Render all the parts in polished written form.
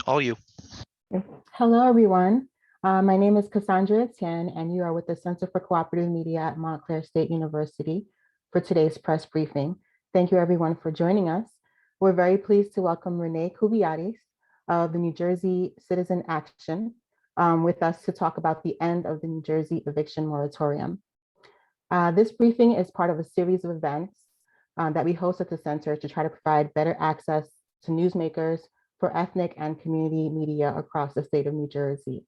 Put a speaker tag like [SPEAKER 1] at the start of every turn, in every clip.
[SPEAKER 1] All you.
[SPEAKER 2] Hello, everyone. My name is Cassandra Etienne, and you are with the Center for Cooperative Media at Montclair State University for today's press briefing. Thank you, everyone, for joining us. We're very pleased to welcome Renee Koubiadis of the New Jersey Citizen Action with us to talk about the end of the New Jersey eviction moratorium. This briefing is part of a series of events that we host at the center to try to provide better access to newsmakers for ethnic and community media across the state of New Jersey.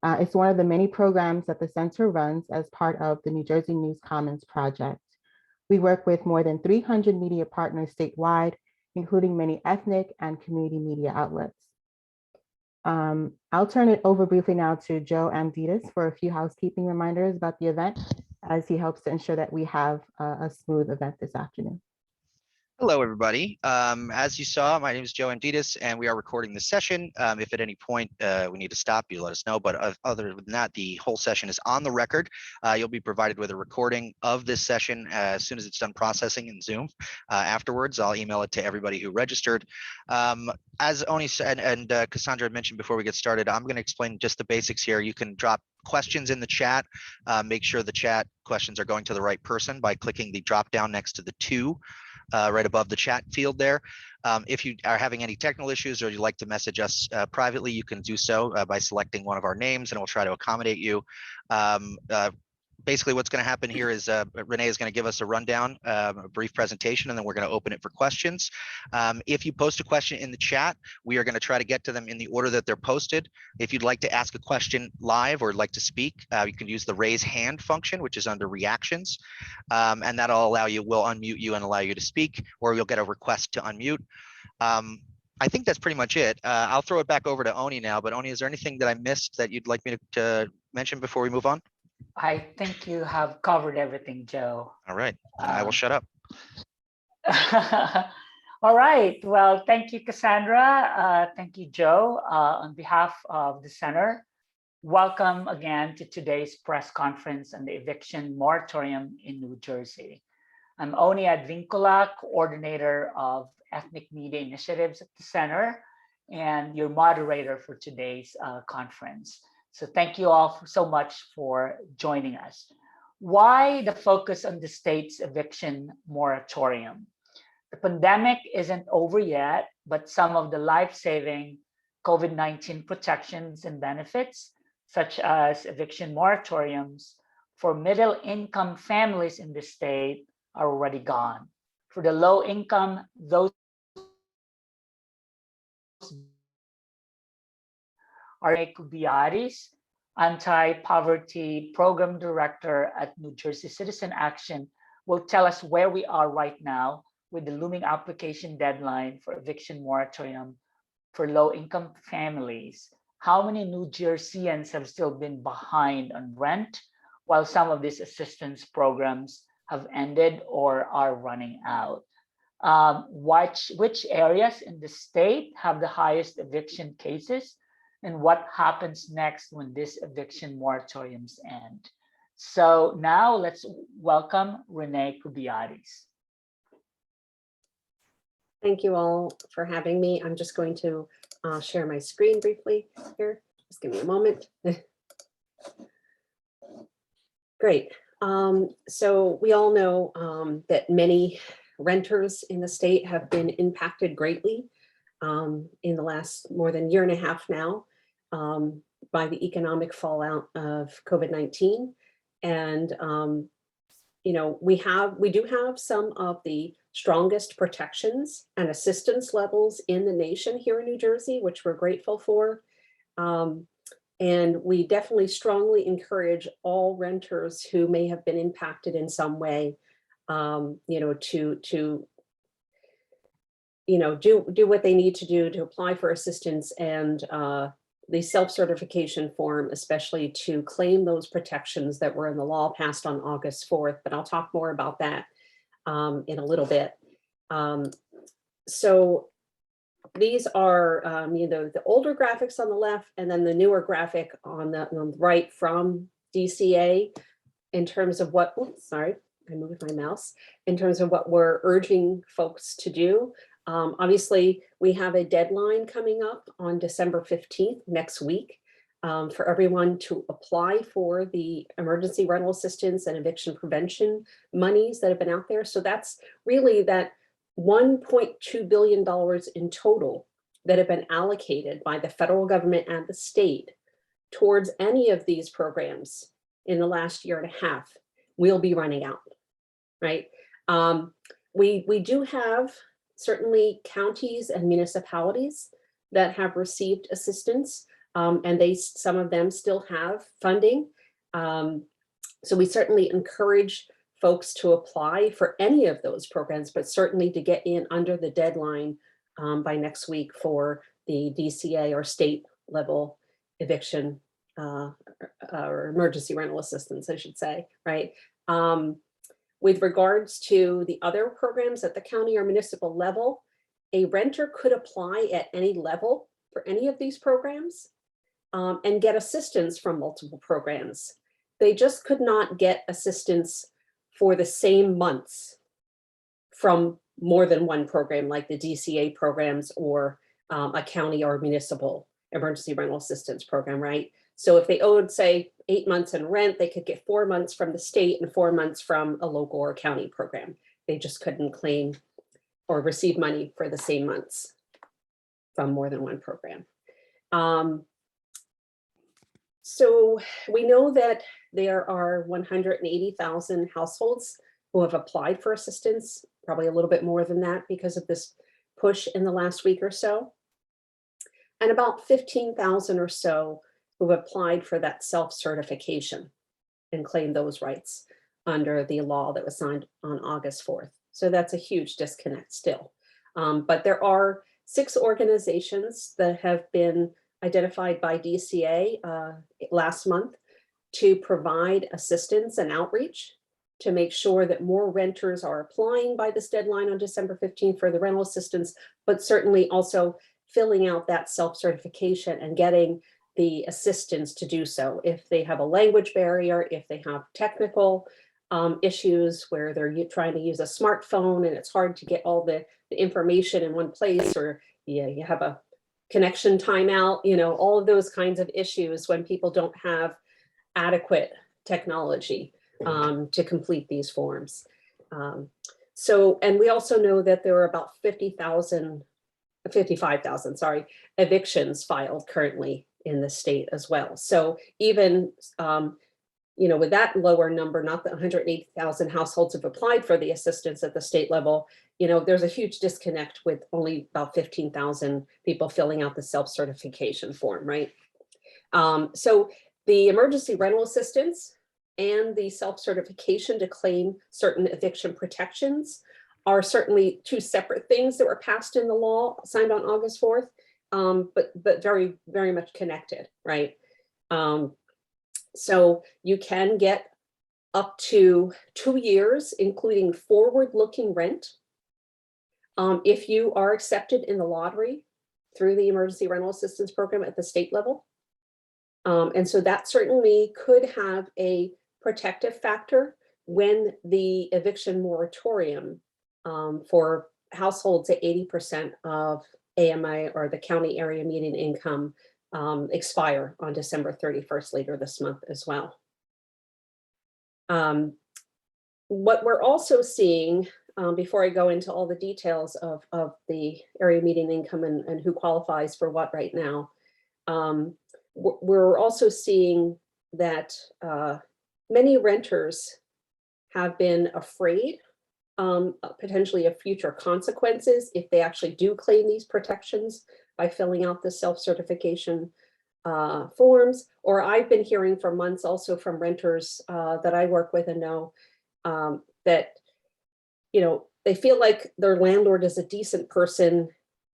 [SPEAKER 2] It's one of the many programs that the center runs as part of the New Jersey News Commons project. We work with more than 300 media partners statewide, including many ethnic and community media outlets. I'll turn it over briefly now to Joe Amditis for a few housekeeping reminders about the event, as he helps to ensure that we have a smooth event this afternoon.
[SPEAKER 1] Hello, everybody. As you saw, my name is Joe Amditis, and we are recording this session. If at any point we need to stop, you let us know. But other than that, the whole session is on the record. You'll be provided with a recording of this session as soon as it's done processing in Zoom. Afterwards, I'll email it to everybody who registered. As Oni said, and Cassandra had mentioned before we get started, I'm going to explain just the basics here. You can drop questions in the chat. Make sure the chat questions are going to the right person by clicking the drop down next to the two. Right above the chat field there. If you are having any technical issues or you'd like to message us privately, you can do so by selecting one of our names, and we'll try to accommodate you. Basically, what's going to happen here is Renee is going to give us a rundown, a brief presentation, and then we're going to open it for questions. If you post a question in the chat, we are going to try to get to them in the order that they're posted. If you'd like to ask a question live or like to speak, you can use the raise hand function, which is under reactions, and that'll allow you, we'll unmute you and allow you to speak, or you'll get a request to unmute. I think that's pretty much it. I'll throw it back over to Oni now, but Oni, is there anything that I missed that you'd like me to mention before we move on?
[SPEAKER 3] I think you have covered everything, Joe.
[SPEAKER 1] All right, I will shut up.
[SPEAKER 3] All right, well, thank you, Cassandra. Thank you, Joe. On behalf of the center, welcome again to today's press conference on the eviction moratorium in New Jersey. I'm Oni Advincula, coordinator of ethnic media initiatives at the center, and your moderator for today's conference. So thank you all so much for joining us. Why the focus on the state's eviction moratorium? The pandemic isn't over yet, but some of the life-saving COVID-19 protections and benefits, such as eviction moratoriums for middle-income families in the state, are already gone. For the low-income, those Renee Koubiadis, Anti-Poverty Program Director at New Jersey Citizen Action, will tell us where we are right now with the looming application deadline for eviction moratorium for low-income families. How many New Jerseyans have still been behind on rent, while some of these assistance programs have ended or are running out? Which areas in the state have the highest eviction cases, and what happens next when these eviction moratoriums end? So now let's welcome Renee Koubiadis.
[SPEAKER 4] Thank you all for having me. I'm just going to share my screen briefly here. Just give me a moment. Great. So we all know that many renters in the state have been impacted greatly in the last more than year and a half now by the economic fallout of COVID-19. And, you know, we do have some of the strongest protections and assistance levels in the nation here in New Jersey, which we're grateful for. And we definitely strongly encourage all renters who may have been impacted in some way, you know, to you know, do what they need to do to apply for assistance, and the self-certification form, especially to claim those protections that were in the law passed on August 4th. But I'll talk more about that in a little bit. So these are you know, the older graphics on the left, and then the newer graphic on the right from DCA in terms of what, oops, sorry, I moved my mouse, in terms of what we're urging folks to do. Obviously, we have a deadline coming up on December 15th, next week, for everyone to apply for the emergency rental assistance and eviction prevention monies that have been out there. So that's really that $1.2 billion in total that have been allocated by the federal government and the state towards any of these programs in the last year and a half will be running out, right? We do have certainly counties and municipalities that have received assistance, and some of them still have funding. So we certainly encourage folks to apply for any of those programs, but certainly to get in under the deadline by next week for the DCA or state level eviction or emergency rental assistance, I should say, right? With regards to the other programs at the county or municipal level, a renter could apply at any level for any of these programs and get assistance from multiple programs. They just could not get assistance for the same months from more than one program, like the DCA programs or a county or municipal emergency rental assistance program, right? So if they owed, say, 8 months in rent, they could get 4 months from the state and 4 months from a local or county program. They just couldn't claim or receive money for the same months from more than one program. So we know that there are 180,000 households who have applied for assistance, probably a little bit more than that because of this push in the last week or so. And about 15,000 or so who applied for that self-certification and claimed those rights under the law that was signed on August 4th. So that's a huge disconnect still. But there are 6 organizations that have been identified by DCA last month to provide assistance and outreach to make sure that more renters are applying by this deadline on December 15th for the rental assistance, but certainly also filling out that self-certification and getting the assistance to do so. If they have a language barrier, if they have technical issues where they're trying to use a smartphone and it's hard to get all the information in one place, or you have a connection timeout, all of those kinds of issues when people don't have adequate technology to complete these forms. And we also know that there are about 55,000, evictions filed currently in the state as well. So even, with that lower number, not the 180,000 households have applied for the assistance at the state level, there's a huge disconnect with only about 15,000 people filling out the self-certification form, right? So the emergency rental assistance and the self-certification to claim certain eviction protections are certainly 2 separate things that were passed in the law signed on August 4th, but very, very much connected, right? So you can get up to 2 years, including forward-looking rent, if you are accepted in the lottery through the emergency rental assistance program at the state level. And so that certainly could have a protective factor when the eviction moratorium for households at 80% of AMI or the county area median income expire on December 31st later this month as well. What we're also seeing, before I go into all the details of the area median income and who qualifies for what right now, we're also seeing that many renters have been afraid potentially of future consequences if they actually do claim these protections by filling out the self-certification forms. Or I've been hearing for months also from renters that I work with and know that, they feel like their landlord is a decent person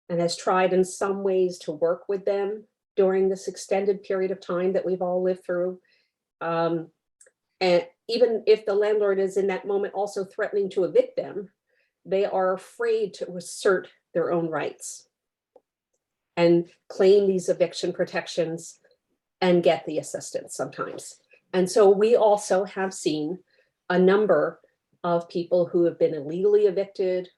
[SPEAKER 4] and has tried in some ways to work with them during this extended period of time that we've all lived through. And even if the landlord is in that moment also threatening to evict them, they are afraid to assert their own rights and claim these eviction protections and get the assistance sometimes. And so we also have seen a number of people who have been illegally evicted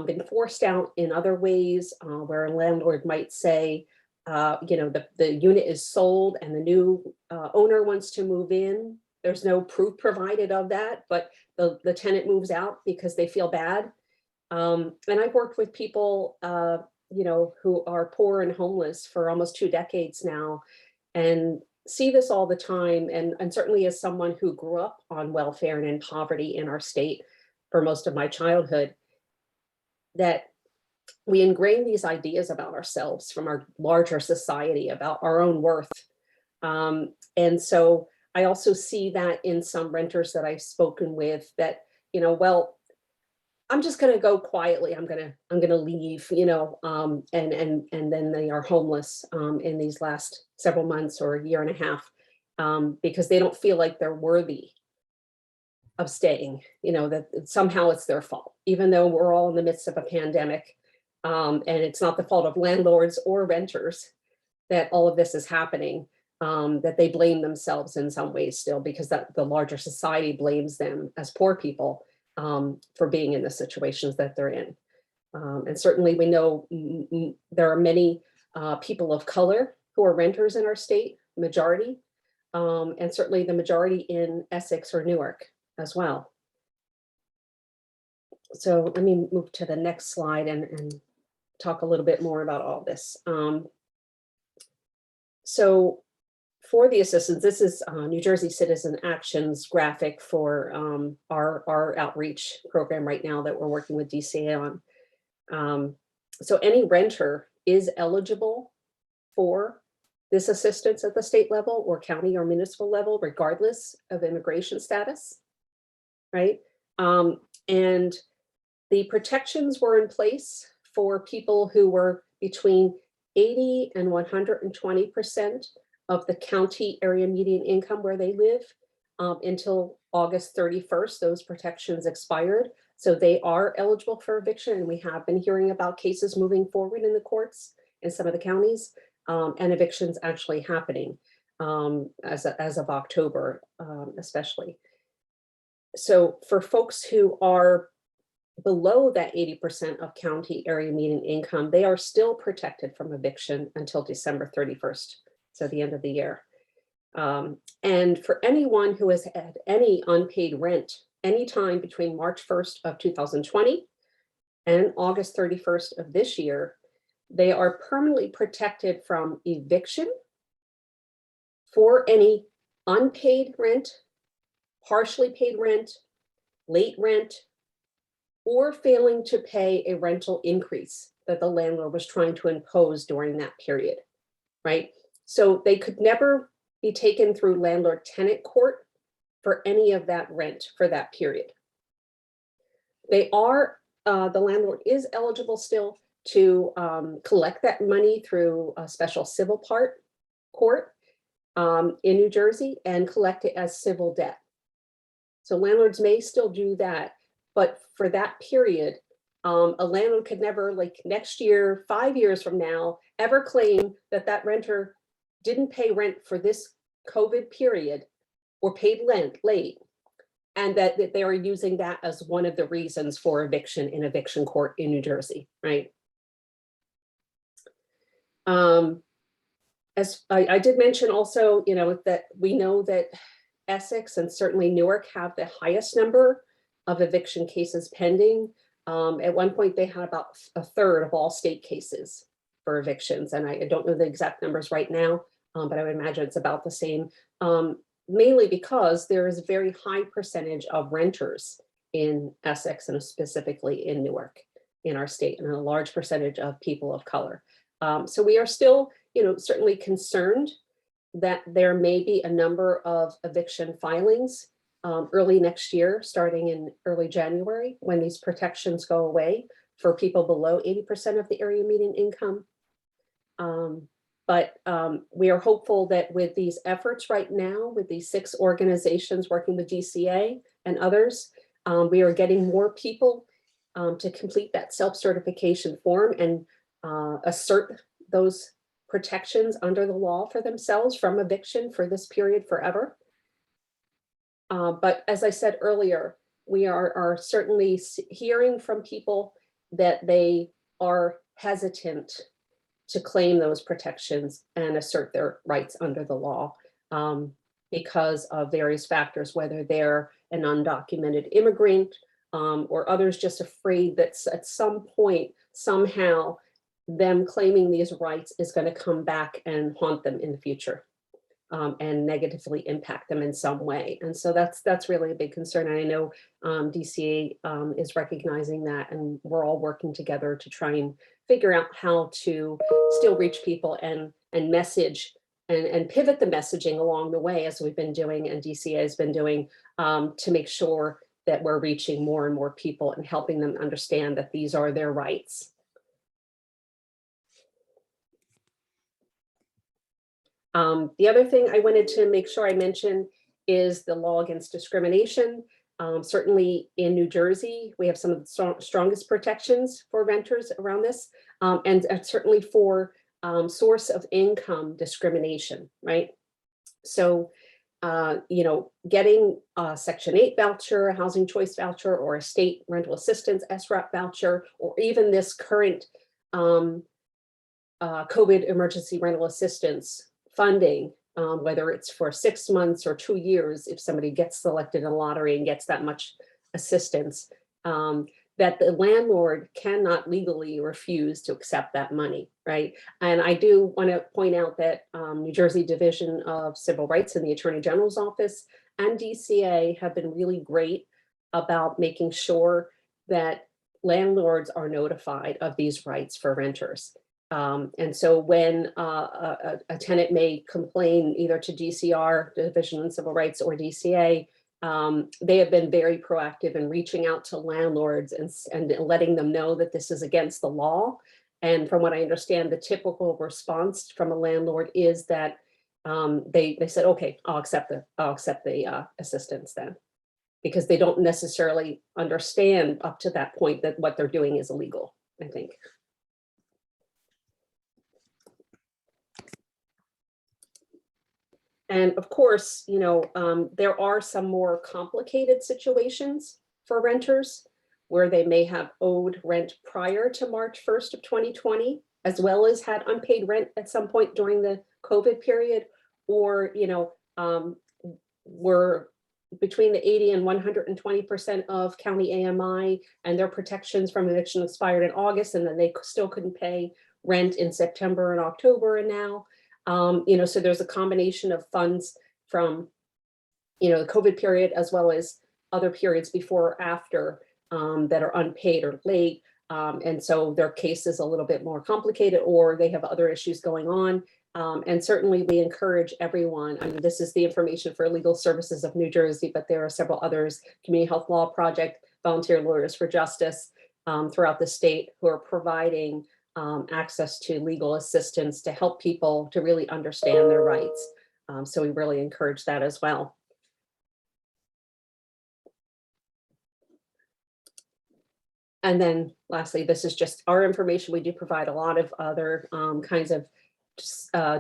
[SPEAKER 4] been forced out in other ways, where a landlord might say, the unit is sold and the new owner wants to move in. There's no proof provided of that, but the tenant moves out because they feel bad. And I've worked with people, who are poor and homeless for almost 2 decades now, and see this all the time. And certainly as someone who grew up on welfare and in poverty in our state for most of my childhood, that we ingrain these ideas about ourselves from our larger society, about our own worth. And so I also see that in some renters that I've spoken with that, well, I'm just going to go quietly. I'm going to leave, and then they are homeless in these last several months or a year and a half, because they don't feel like they're worthy of staying, that somehow it's their fault, even though we're all in the midst of a pandemic. And it's not the fault of landlords or renters that all of this is happening, that they blame themselves in some ways still, because that the larger society blames them as poor people for being in the situations that they're in. And certainly we know there are many people of color who are renters in our state, majority, and certainly the majority in Essex or Newark as well. So let me move to the next slide and talk a little bit more about all this. So for the assistance, this is New Jersey Citizen Action's graphic for our outreach program right now that we're working with DCA on. So any renter is eligible for this assistance at the state level or county or municipal level, regardless of immigration status, right? And the protections were in place for people who were between 80 and 120% of the county area median income where they live until August 31st. Those protections expired. So they are eligible for eviction. And we have been hearing about cases moving forward in the courts in some of the counties, and evictions actually happening as of October, especially. So for folks who are below that 80% of county area median income, they are still protected from eviction until December 31st, so the end of the year. And for anyone who has had any unpaid rent anytime between March 1st of 2020 and August 31st of this year, they are permanently protected from eviction for any unpaid rent, partially paid rent, late rent, or failing to pay a rental increase that the landlord was trying to impose during that period, right? So they could never be taken through landlord-tenant court for any of that rent for that period. They are, the landlord is eligible still to collect that money through a special civil court in New Jersey and collect it as civil debt. So landlords may still do that, but for that period, a landlord could never, like next year, 5 years from now, ever claim that that renter didn't pay rent for this COVID period or paid rent late, and that they are using that as one of the reasons for eviction in eviction court in New Jersey, right? As I did mention also, that we know that Essex and certainly Newark have the highest number of eviction cases pending. At one point, they had about a third of all state cases for evictions. And I don't know the exact numbers right now, but I would imagine it's about the same, mainly because there is a very high percentage of renters in Essex and specifically in Newark in our state, and a large percentage of people of color. So we are still, certainly concerned that there may be a number of eviction filings early next year, starting in early January, when these protections go away for people below 80% of the area median income. But we are hopeful that with these efforts right now, with these 6 organizations working with DCA and others, we are getting more people to complete that self-certification form and assert those protections under the law for themselves from eviction for this period forever. But as I said earlier, we are certainly hearing from people that they are hesitant to claim those protections and assert their rights under the law because of various factors, whether they're an undocumented immigrant or others just afraid that at some point, somehow, them claiming these rights is going to come back and haunt them in the future and negatively impact them in some way. And so that's really a big concern. And I know DCA is recognizing that, and we're all working together to try and figure out how to still reach people and message and pivot the messaging along the way, as we've been doing and DCA has been doing, to make sure that we're reaching more and more people and helping them understand that these are their rights. The other thing I wanted to make sure I mention is the law against discrimination. Certainly in New Jersey, we have some of the strongest protections for renters around this, and certainly for source of income discrimination, right? So, getting a Section 8 voucher, a housing choice voucher, or a state rental assistance SRAP voucher, or even this current COVID emergency rental assistance funding, whether it's for 6 months or 2 years, if somebody gets selected in a lottery and gets that much assistance, that the landlord cannot legally refuse to accept that money, right? And I do want to point out that New Jersey Division of Civil Rights and the Attorney General's Office and DCA have been really great about making sure that landlords are notified of these rights for renters. And so when a tenant may complain either to DCR, Division of Civil Rights, or DCA, they have been very proactive in reaching out to landlords and letting them know that this is against the law. And from what I understand, the typical response from a landlord is that they said, okay, I'll accept the assistance then, because they don't necessarily understand up to that point that what they're doing is illegal, I think. And of course, there are some more complicated situations for renters where they may have owed rent prior to March 1st of 2020, as well as had unpaid rent at some point during the COVID period, or, were between the 80 and 120% of county AMI, and their protections from eviction expired in August, and then they still couldn't pay rent in September and October and now. So there's a combination of funds from, the COVID period, as well as other periods before or after that are unpaid or late. And so their case is a little bit more complicated, or they have other issues going on. And certainly we encourage everyone. I mean, this is the information for Legal Services of New Jersey, but there are several others, Community Health Law Project, Volunteer Lawyers for Justice throughout the state, who are providing access to legal assistance to help people to really understand their rights. So we really encourage that as well. And then lastly, this is just our information. We do provide a lot of other kinds of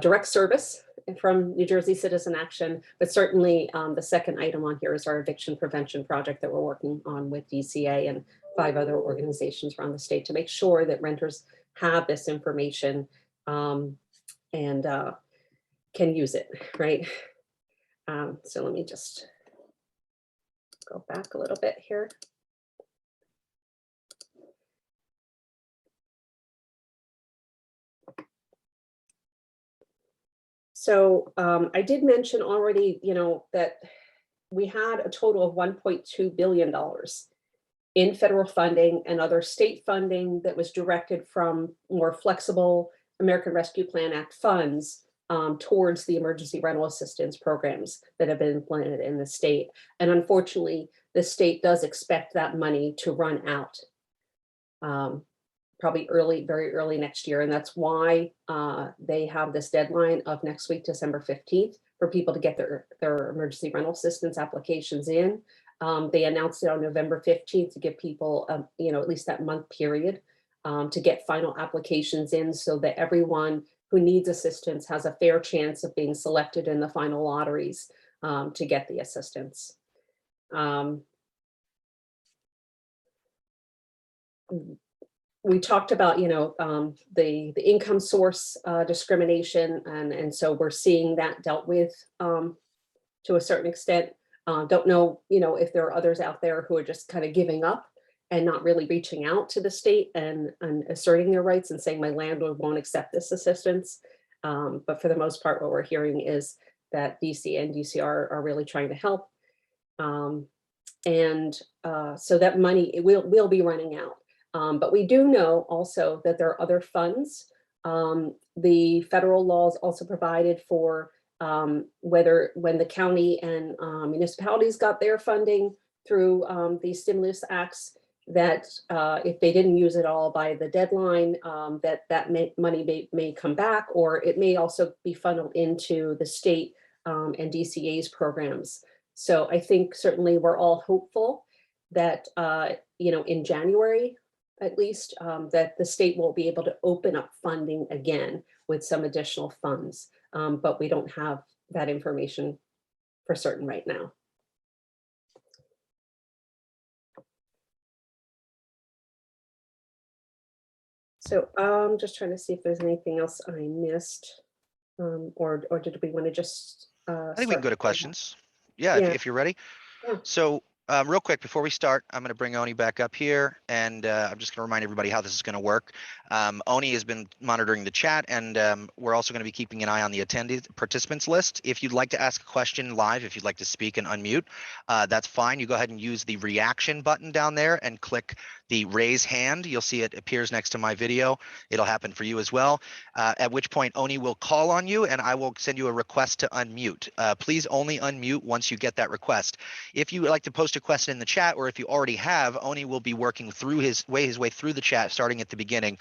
[SPEAKER 4] direct service from New Jersey Citizen Action, but certainly the second item on here is our eviction prevention project that we're working on with DCA and 5 other organizations around the state to make sure that renters have this information and can use it, right? So let me just go back a little bit here. So I did mention already, that we had a total of $1.2 billion in federal funding and other state funding that was directed from more flexible American Rescue Plan Act funds towards the emergency rental assistance programs that have been implemented in the state. And unfortunately, the state does expect that money to run out probably very early next year. And that's why they have this deadline of next week, December 15th, for people to get their emergency rental assistance applications in. They announced it on November 15th to give people, at least that month period to get final applications in, so that everyone who needs assistance has a fair chance of being selected in the final lotteries to get the assistance. we talked about, the income source discrimination, and so we're seeing that dealt with to a certain extent. Don't know, if there are others out there who are just kind of giving up and not really reaching out to the state and asserting their rights and saying my landlord won't accept this assistance. But for the most part, what we're hearing is that DC and DCR are really trying to help. So that money will be running out. But we do know also that there are other funds. The federal laws also provided for when the county and municipalities got their funding through these stimulus acts, that if they didn't use it all by the deadline, that money may come back, or it may also be funneled into the state and DCA's programs. So I think certainly we're all hopeful that, in January, at least, that the state will be able to open up funding again with some additional funds. But we don't have that information for certain right now. So I'm just trying to see if there's anything else I missed, or did we want to just?
[SPEAKER 1] I think we can go to questions. Yeah,
[SPEAKER 4] Yeah.
[SPEAKER 1] if you're ready.
[SPEAKER 4] Yeah.
[SPEAKER 1] So real quick, before we start, I'm going to bring Oni back up here, and I'm just going to remind everybody how this is going to work. Oni has been monitoring the chat, and we're also going to be keeping an eye on the attendee participants list. If you'd like to ask a question live, if you'd like to speak and unmute, that's fine. You go ahead and use the reaction button down there and click the raise hand. You'll see it appears next to my video. It'll happen for you as well, at which point Oni will call on you, and I will send you a request to unmute. Please only unmute once you get that request. If you would like to post a question in the chat, or if you already have, Oni will be working through his way through the chat, starting at the beginning,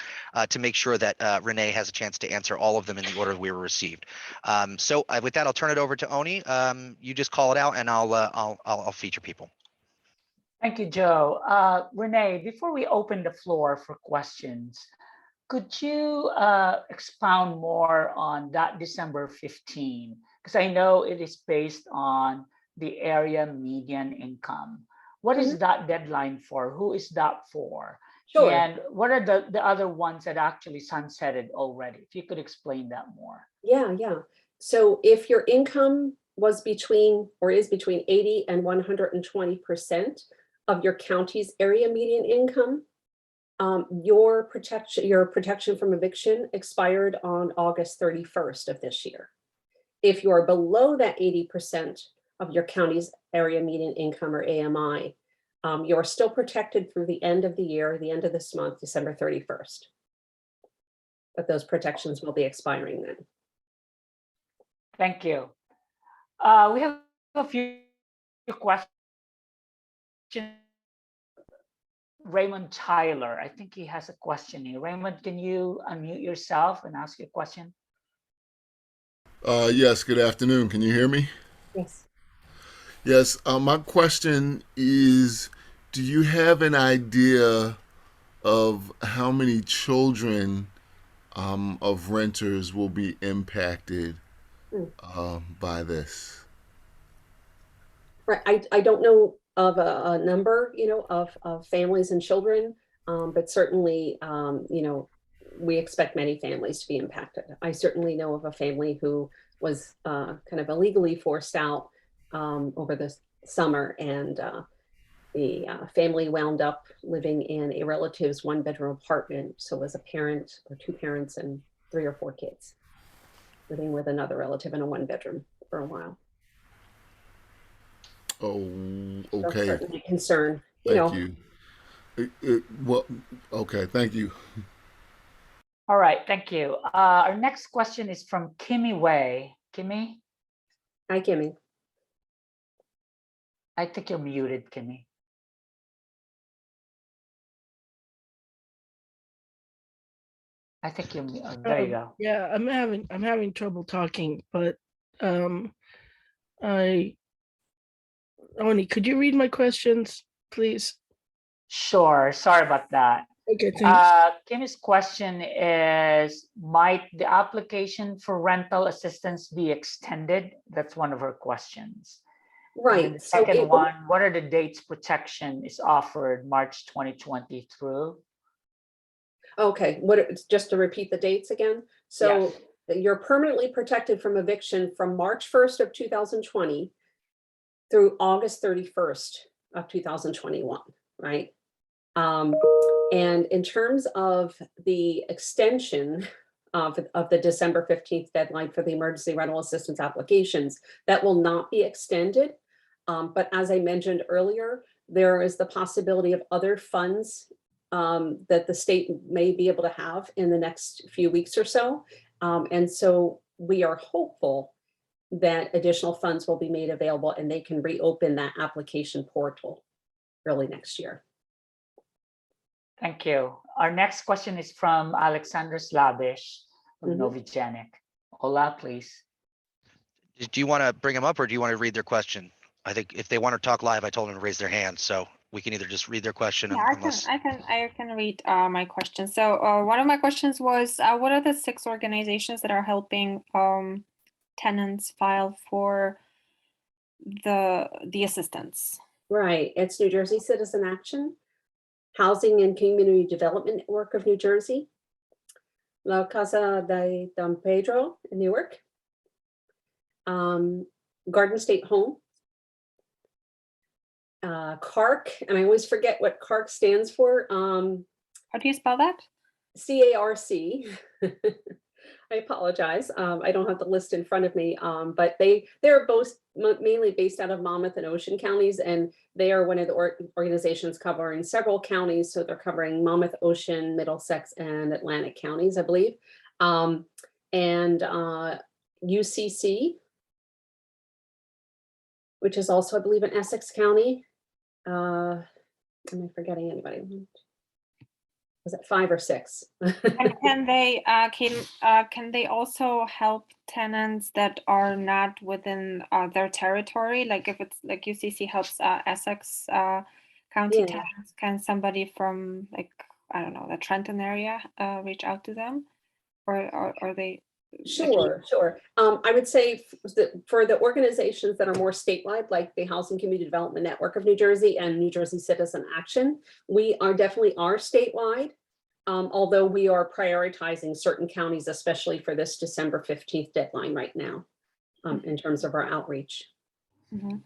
[SPEAKER 1] to make sure that Renee has a chance to answer all of them in the order we were received. So with that, I'll turn it over to Oni. You just call it out, and I'll feature people.
[SPEAKER 3] Thank you, Joe. Renee, before we open the floor for questions, could you expound more on that December 15? Because I know it is based on the area median income. What is that deadline for? Who is that for?
[SPEAKER 4] Sure.
[SPEAKER 3] And what are the other ones that actually sunsetted already? If you could explain that more.
[SPEAKER 4] Yeah. So if your income was between 80 and 120% of your county's area median income, your protection from eviction expired on August 31st of this year. If you're below that 80% of your county's area median income, or AMI, you're still protected through the end of the year, the end of this month, December 31st. But those protections will be expiring then.
[SPEAKER 3] Thank you. We have a few questions. Raymond Tyler, I think he has a question here. Raymond, can you unmute yourself and ask your question?
[SPEAKER 5] Yes, good afternoon. Can you hear me?
[SPEAKER 4] Yes.
[SPEAKER 5] Yes, my question is, do you have an idea of how many children of renters will be impacted by this?
[SPEAKER 4] Right. I don't know of a number, of families and children, but certainly, we expect many families to be impacted. I certainly know of a family who was kind of illegally forced out over the summer, and the family wound up living in a relative's one-bedroom apartment. So it was a parent or two parents and 3 or 4 kids living with another relative in a one-bedroom for a while.
[SPEAKER 5] Oh,
[SPEAKER 4] So
[SPEAKER 5] okay.
[SPEAKER 4] certainly a concern.
[SPEAKER 5] Thank you. Well, okay, thank you.
[SPEAKER 3] All right, thank you. Our next question is from Kimmy Way. Kimmy?
[SPEAKER 4] Hi, Kimmy.
[SPEAKER 3] I think you're muted, Kimmy. I think you're there. You go.
[SPEAKER 6] Yeah, I'm having trouble talking, but Oni, could you read my questions, please?
[SPEAKER 3] Sure. Sorry about that.
[SPEAKER 6] Okay, thanks.
[SPEAKER 3] Kimmy's question is, might the application for rental assistance be extended? That's one of her questions.
[SPEAKER 4] Right.
[SPEAKER 3] And the second one, what are the dates protection is offered March 2020 through?
[SPEAKER 4] Okay, just to repeat the dates again? So you're permanently protected from eviction from March 1st of 2020 through August 31st of 2021, right? And in terms of the extension of the December 15th deadline for the emergency rental assistance applications, that will not be extended. But as I mentioned earlier, there is the possibility of other funds that the state may be able to have in the next few weeks or so. And so we are hopeful that additional funds will be made available and they can reopen that application portal early next year.
[SPEAKER 3] Thank you. Our next question is from Alexander Slavish from Novigenic. Ola, please.
[SPEAKER 1] Do you want to bring them up or do you want to read their question? I think if they want to talk live, I told them to raise their hand. So we can either just read their question.
[SPEAKER 7] Yeah, I can read my question. So one of my questions was, what are the 6 organizations that are helping tenants file for the assistance?
[SPEAKER 4] Right, it's New Jersey Citizen Action, Housing and Community Development Network of New Jersey, La Casa de Don Pedro in Newark, Garden State Home, CARC, and I always forget what CARC stands for.
[SPEAKER 7] How do you spell that?
[SPEAKER 4] C-A-R-C. I apologize. I don't have the list in front of me, but they're both mainly based out of Monmouth and Ocean counties, and they are one of the organizations covering several counties. So they're covering Monmouth, Ocean, Middlesex, and Atlantic counties, I believe. And UCC, which is also, I believe, in Essex County. Am I forgetting anybody? Was it 5 or 6?
[SPEAKER 7] And can they also help tenants that are not within their territory? Like if it's like UCC helps Essex County tenants, can somebody from like, I don't know, the Trenton area reach out to them, or are they?
[SPEAKER 4] Sure. I would say for the organizations that are more statewide, like the Housing Community Development Network of New Jersey and New Jersey Citizen Action, we are definitely statewide, although we are prioritizing certain counties, especially for this December 15th deadline right now, in terms of our outreach.
[SPEAKER 7] Mm-hmm.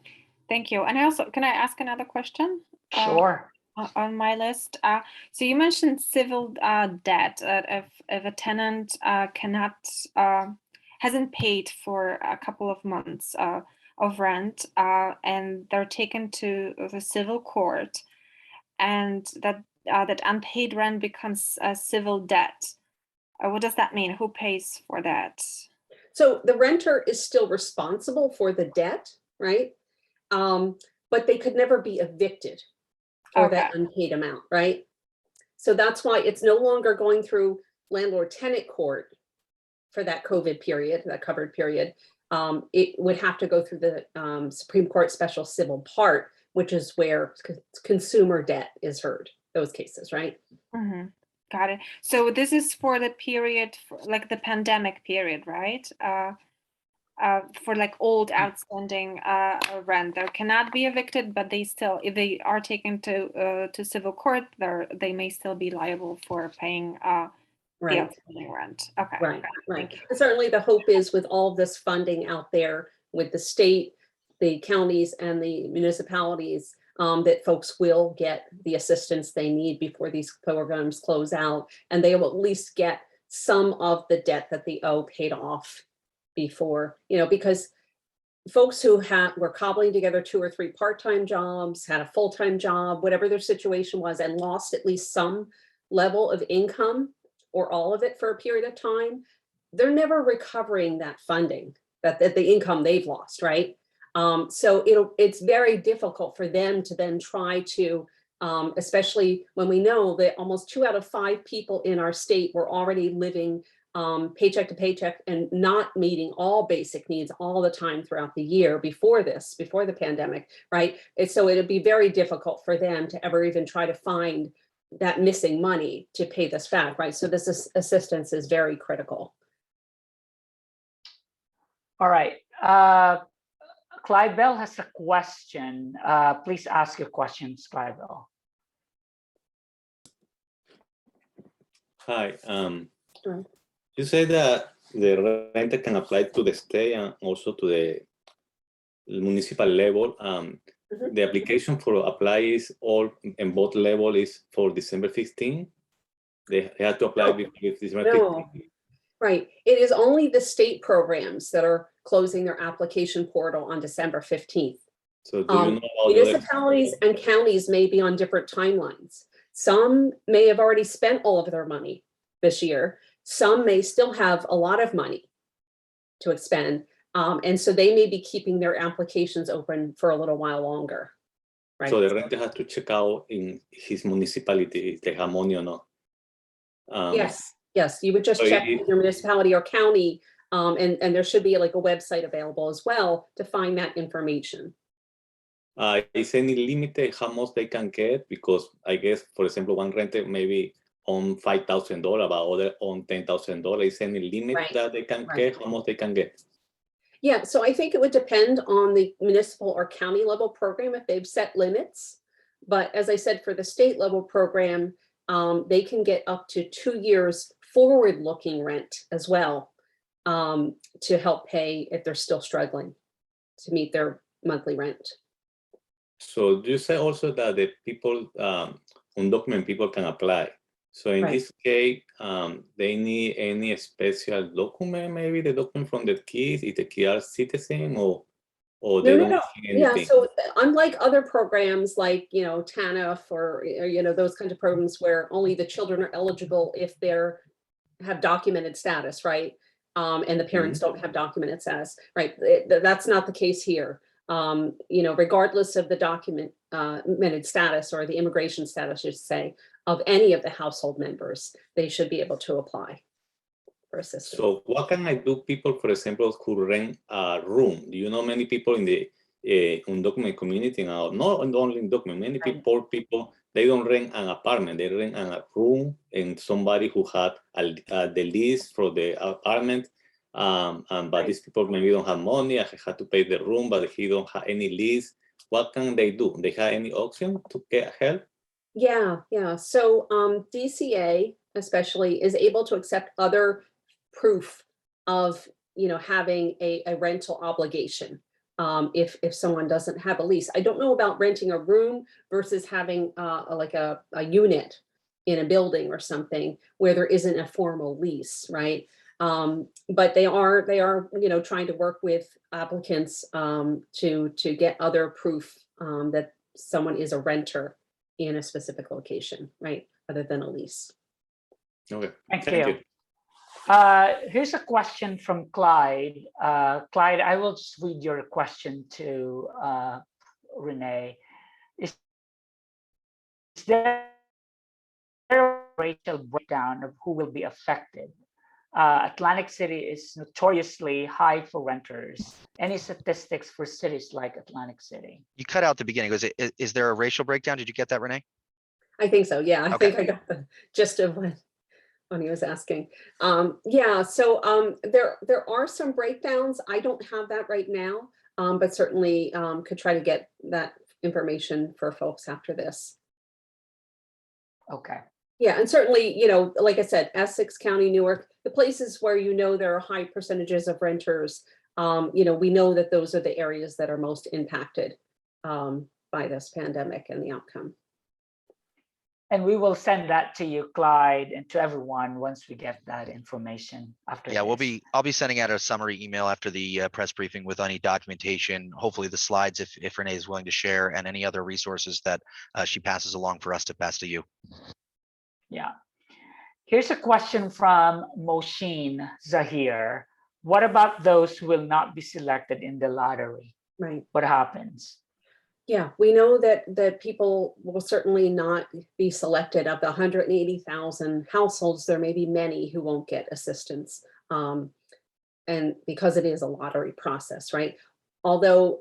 [SPEAKER 7] Thank you. And can I ask another question?
[SPEAKER 3] Sure.
[SPEAKER 7] On my list. So you mentioned civil debt. If a tenant hasn't paid for a couple of months of rent, and they're taken to the civil court, and that unpaid rent becomes a civil debt. What does that mean? Who pays for that?
[SPEAKER 4] So the renter is still responsible for the debt, right? But they could never be evicted for that unpaid amount, right? So that's why it's no longer going through landlord-tenant court for that COVID period, that covered period. It would have to go through the Supreme Court special civil part, which is where consumer debt is heard, those cases, right?
[SPEAKER 7] Mm-hmm. Got it. So this is for the period, like the pandemic period, right? For like old outstanding rent, they cannot be evicted, but they still, if they are taken to civil court, they may still be liable for paying the outstanding rent. Okay.
[SPEAKER 4] Right. Certainly the hope is with all this funding out there with the state, the counties, and the municipalities, that folks will get the assistance they need before these programs close out, and they will at least get some of the debt that they owe paid off before, because folks who were cobbling together 2 or 3 part-time jobs, had a full-time job, whatever their situation was, and lost at least some level of income or all of it for a period of time, they're never recovering that funding, that the income they've lost, right? So it's very difficult for them to then try to, especially when we know that almost 2 out of 5 people in our state were already living paycheck to paycheck and not meeting all basic needs all the time throughout the year before the pandemic, right? So it'd be very difficult for them to ever even try to find that missing money to pay this back, right? So this assistance is very critical.
[SPEAKER 3] All right. Clive Bell has a question. Please ask your questions, Clive Bell.
[SPEAKER 8] Hi.
[SPEAKER 4] Sure.
[SPEAKER 8] You said that the renter can apply to the state and also to the municipal level. The application for apply is all in both level is for December 15. They have to apply before December 15.
[SPEAKER 4] Right. It is only the state programs that are closing their application portal on December 15th.
[SPEAKER 8] So do you know about
[SPEAKER 4] Municipalities and counties may be on different timelines. Some may have already spent all of their money this year. Some may still have a lot of money to expend. And so they may be keeping their applications open for a little while longer. Right.
[SPEAKER 8] So the renter has to check out in his municipality if they have money or not.
[SPEAKER 4] Yes, yes, you would just
[SPEAKER 8] so
[SPEAKER 4] check with your municipality or county, and there should be like a website available as well to find that information.
[SPEAKER 8] Is any limited how much they can get? Because I guess, for example, one renter maybe on $5,000, but other on $10,000. Is any limit that they can get? How much they can get?
[SPEAKER 4] Yeah, so I think it would depend on the municipal or county level program if they've set limits. But as I said, for the state level program, they can get up to 2 years forward-looking rent as well to help pay if they're still struggling to meet their monthly rent.
[SPEAKER 8] So you say also that the people, undocumented people can apply. So in this case, they need any special document, maybe the document from the kids, if the kids are citizen or they don't need anything?
[SPEAKER 4] Yeah, so unlike other programs like, TANF or, those kinds of programs where only the children are eligible if they're have documented status, right? And the parents don't have documented status, right? That's not the case here. Regardless of the documented status or the immigration status, I should say, of any of the household members, they should be able to apply for assistance.
[SPEAKER 8] So what can I do, people, for example, who rent a room? Do you know many people in the undocumented community now, not only undocumented, many people, they don't rent an apartment, they rent a room and somebody who had the lease for the apartment. But these people maybe don't have money, I have to pay the room, but he don't have any lease. What can they do? They have any option to get help?
[SPEAKER 4] Yeah. So DCA especially is able to accept other proof of having a rental obligation if someone doesn't have a lease. I don't know about renting a room versus having like a unit in a building or something where there isn't a formal lease, right? But they are trying to work with applicants to get other proof that someone is a renter in a specific location, right? Other than a lease.
[SPEAKER 8] Okay.
[SPEAKER 3] Thank you. Here's a question from Clyde. Clyde, I will just read your question to Renee. Is there a racial breakdown of who will be affected? Atlantic City is notoriously high for renters. Any statistics for cities like Atlantic City?
[SPEAKER 1] You cut out the beginning. Is there a racial breakdown? Did you get that, Renee?
[SPEAKER 4] I think so. Yeah, I think I got the gist of when he was asking. Yeah, so there are some breakdowns. I don't have that right now, but certainly could try to get that information for folks after this.
[SPEAKER 3] Okay.
[SPEAKER 4] Yeah, and certainly, like I said, Essex County, Newark, the places where there are high percentages of renters, we know that those are the areas that are most impacted by this pandemic and the outcome.
[SPEAKER 3] And we will send that to you, Clyde, and to everyone once we get that information after.
[SPEAKER 1] Yeah, I'll be sending out a summary email after the press briefing with any documentation, hopefully the slides if Renee is willing to share, and any other resources that she passes along for us to pass to you.
[SPEAKER 3] Yeah. Here's a question from Moshin Zahir. What about those who will not be selected in the lottery?
[SPEAKER 4] Right.
[SPEAKER 3] What happens?
[SPEAKER 4] Yeah, we know that people will certainly not be selected. Of the 180,000 households, there may be many who won't get assistance. And because it is a lottery process, right? Although,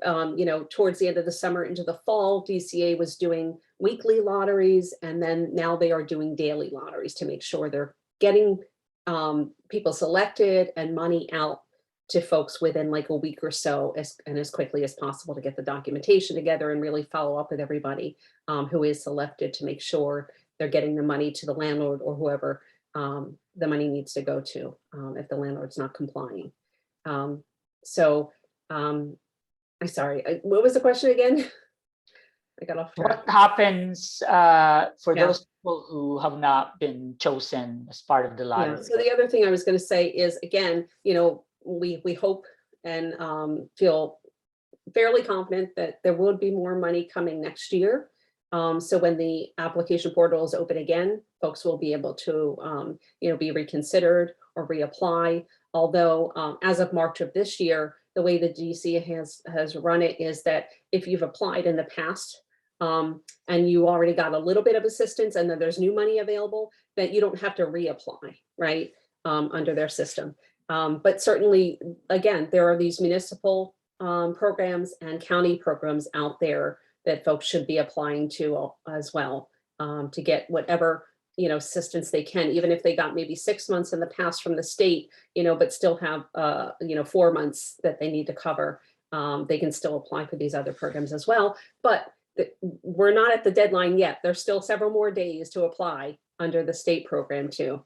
[SPEAKER 4] towards the end of the summer into the fall, DCA was doing weekly lotteries, and then now they are doing daily lotteries to make sure they're getting people selected and money out to folks within like a week or so, and as quickly as possible to get the documentation together and really follow up with everybody who is selected to make sure they're getting the money to the landlord or whoever the money needs to go to if the landlord's not complying. I'm sorry, what was the question again? I got off track.
[SPEAKER 3] What happens for
[SPEAKER 4] Yeah.
[SPEAKER 3] those people who have not been chosen as part of the
[SPEAKER 4] Yeah.
[SPEAKER 3] lottery?
[SPEAKER 4] So the other thing I was going to say is, again, we hope and feel fairly confident that there will be more money coming next year. So when the application portal is open again, folks will be able to, be reconsidered or reapply. Although as of March of this year, the way the DC has run it is that if you've applied in the past and you already got a little bit of assistance and then there's new money available, that you don't have to reapply, right, under their system. But certainly, again, there are these municipal programs and county programs out there that folks should be applying to as well, to get whatever assistance they can, even if they got maybe 6 months in the past from the state, but still have 4 months that they need to cover. They can still apply for these other programs as well. But we're not at the deadline yet. There's still several more days to apply under the state program too.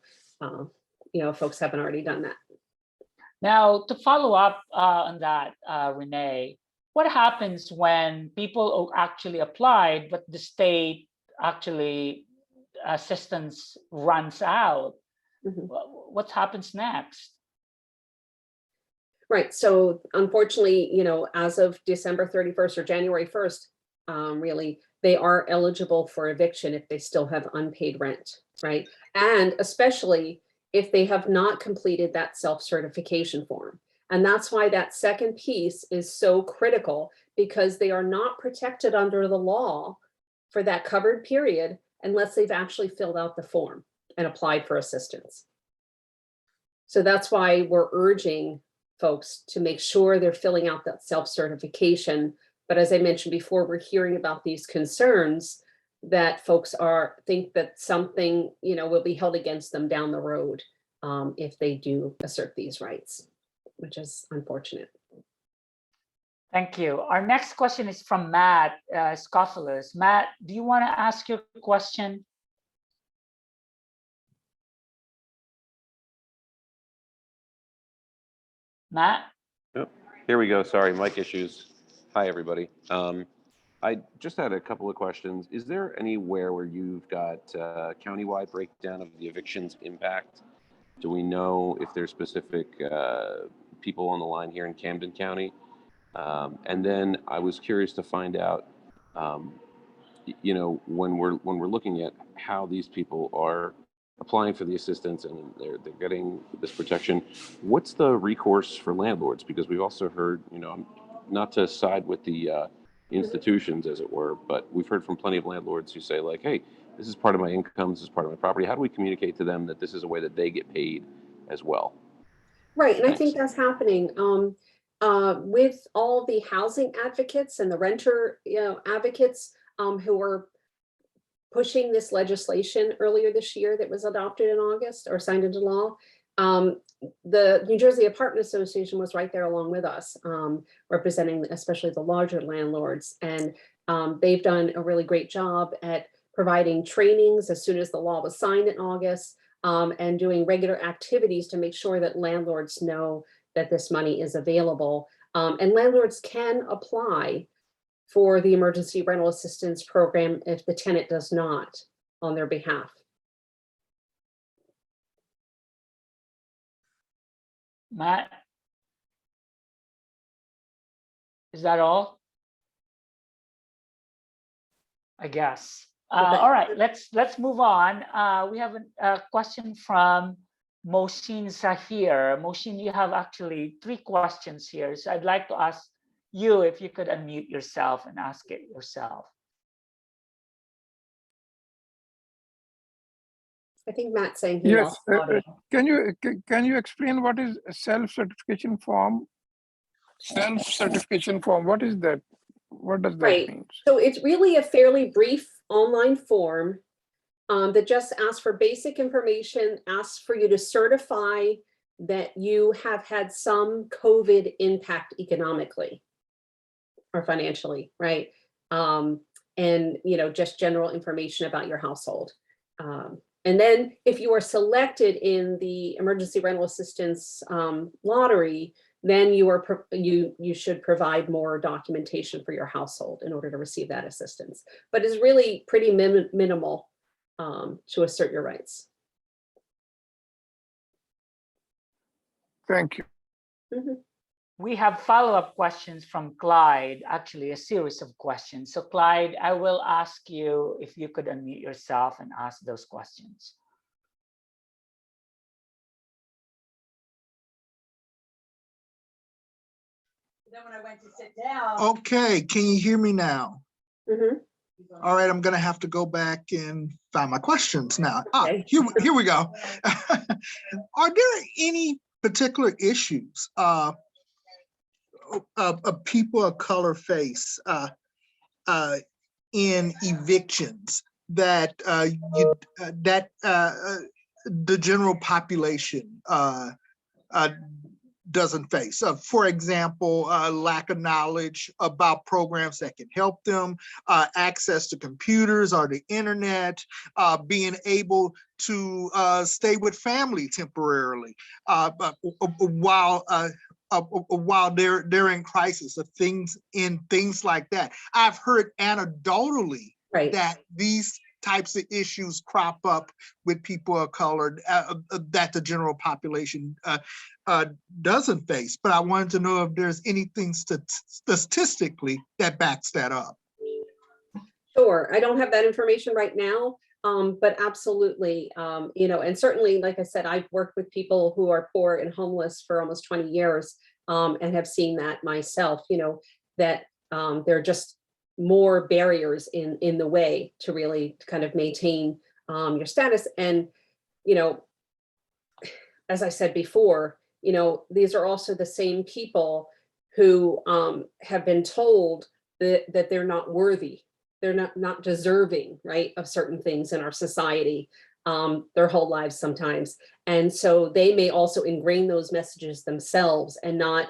[SPEAKER 4] Folks haven't already done that.
[SPEAKER 3] Now, to follow up on that, Renee, what happens when people actually applied, but the state actually assistance runs out?
[SPEAKER 4] Mm-hmm.
[SPEAKER 3] What happens next?
[SPEAKER 4] Right. So unfortunately, as of December 31st or January 1st, really, they are eligible for eviction if they still have unpaid rent, right? And especially if they have not completed that self-certification form. And that's why that second piece is so critical, because they are not protected under the law for that covered period unless they've actually filled out the form and applied for assistance. So that's why we're urging folks to make sure they're filling out that self-certification. But as I mentioned before, we're hearing about these concerns that folks think that something will be held against them down the road if they do assert these rights, which is unfortunate.
[SPEAKER 3] Thank you. Our next question is from Matt Scofilas. Matt, do you want to ask your question? Matt?
[SPEAKER 9] Yep. Here we go. Sorry, mic issues. Hi, everybody. I just had a couple of questions. Is there anywhere where you've got countywide breakdown of the evictions impact? Do we know if there's specific people on the line here in Camden County? And then I was curious to find out, when we're looking at how these people are applying for the assistance and they're getting this protection, what's the recourse for landlords? Because we've also heard, not to side with the institutions, as it were, but we've heard from plenty of landlords who say, like, hey, this is part of my income, this is part of my property. How do we communicate to them that this is a way that they get paid as well?
[SPEAKER 4] Right, and I think that's happening with all the housing advocates and the renter advocates who are pushing this legislation earlier this year that was adopted in August or signed into law. The New Jersey Apartment Association was right there along with us, representing especially the larger landlords. And they've done a really great job at providing trainings as soon as the law was signed in August, and doing regular activities to make sure that landlords know that this money is available. And landlords can apply for the emergency rental assistance program if the tenant does not on their behalf.
[SPEAKER 3] Matt? Is that all? I guess. All right, let's move on. We have a question from Mohsin Zahir. Mohsin, you have actually 3 questions here. So I'd like to ask you if you could unmute yourself and ask it yourself.
[SPEAKER 4] I think Matt's saying he
[SPEAKER 10] Yes.
[SPEAKER 4] lost audio.
[SPEAKER 10] Can you explain what is a self-certification form? Self-certification form, what is that? What does that mean?
[SPEAKER 4] So it's really a fairly brief online form that just asks for basic information, asks for you to certify that you have had some COVID impact economically or financially, right? And just general information about your household. And then if you are selected in the emergency rental assistance lottery, then you should provide more documentation for your household in order to receive that assistance. But it's really pretty minimal to assert your rights.
[SPEAKER 10] Thank you.
[SPEAKER 4] Mm-hmm.
[SPEAKER 3] We have follow-up questions from Clyde, actually a series of questions. So Clyde, I will ask you if you could unmute yourself and ask those questions.
[SPEAKER 11] Then when I went to sit down.
[SPEAKER 12] Okay, can you hear me now?
[SPEAKER 4] Mm-hmm.
[SPEAKER 12] All right, I'm gonna have to go back and find my questions now.
[SPEAKER 4] Okay.
[SPEAKER 12] Here we go. Are there any particular issues people of color face in evictions that the general population doesn't face? For example, lack of knowledge about programs that can help them, access to computers or the internet, being able to stay with family temporarily while they're in crisis, of things like that. I've heard anecdotally that these types of issues crop up with people of color that the general population doesn't face. But I wanted to know if there's anything statistically that backs that up.
[SPEAKER 4] Sure, I don't have that information right now, but absolutely, and certainly, like I said, I've worked with people who are poor and homeless for almost 20 years and have seen that myself, that there are just more barriers in the way to really kind of maintain your status. And, as I said before, these are also the same people who have been told that they're not worthy, they're not deserving, right, of certain things in our society their whole lives sometimes. And so they may also ingrain those messages themselves and not